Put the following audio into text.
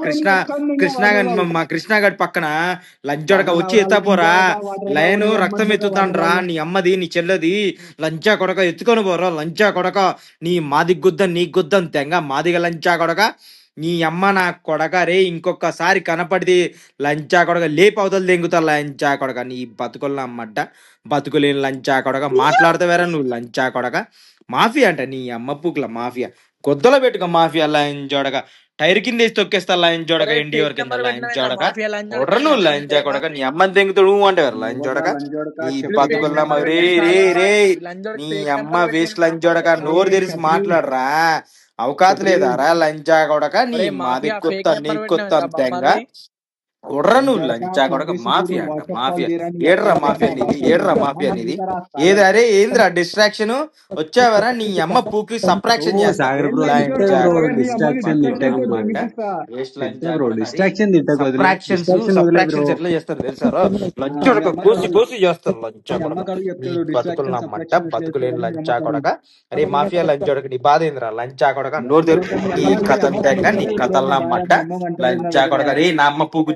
కృష్ణ కృష్ణ మా కృష్ణ గడి పక్కన లంచోడక వచ్చి ఎత్తాపోరా లైన్ రక్తం ఎత్తుతాండ్రా నీ అమ్మది నీ చెల్లది లంచా కొడక ఎత్తుకొని పోరా లంచా కొడక నీ మాది గుద్ద నీ గుద్దం తెంగ మాదిగ లంచా కొడక నీ అమ్మ నా కొడక రే ఇంకొకసారి కనపడితే లంచా కొడక లేపు అవతలు దెంగుతా లంచా కొడక నీ బతుకుల అమ్మడ్డ బతుకులేని లంచా కొడక మాట్లాడతావేరా నువ్వు లంచా కొడక మాఫియా అంట నీ అమ్మ పూకుల మాఫియా కొద్దలో పెట్టుకో మాఫియా లంచోడక టైర్ కింద వేసి తొక్కేస్తా లంచోడక ఎన్టీఆర్ కింద లంచోడక ఒర్ర నువ్వు లంచా కొడక నీ అమ్మని దెంగుతాడు అంటే లంచోడక నీ బతుకుల రే రే రే నీ అమ్మ వేస్ట్ లంచోడక నోరు తెరిచి మాట్లాడరా అవకాశం లేదారా లంచా కొడక నీ మాది కొత్త నీ కొత్త అంతేగా ఒర్ర నువ్వు లంచా కొడక మాఫియా అంట మాఫియా ఏడ్రా మాఫియా నీది ఏడ్రా మాఫియా నీది ఏది అరే ఏంద్రా డిస్ట్రాక్షన్ వచ్చావరా నీ అమ్మ పూకి సప్రాక్షన్ సప్రాక్షన్స్ ఎట్లా చేస్తారు తెలుసారో లంచోడక కోసి కోసి చేస్తారు లంచా కొడక నీ బతుకులు నమ్మంట బతుకులేని లంచా కొడక అరే మాఫియా లంచోడక నీ బాధ ఏందిరా లంచా కొడక నోరు తెరు నీ కథ నీ కథలు నమ్మంట లంచా కొడక రే నా అమ్మ పూకు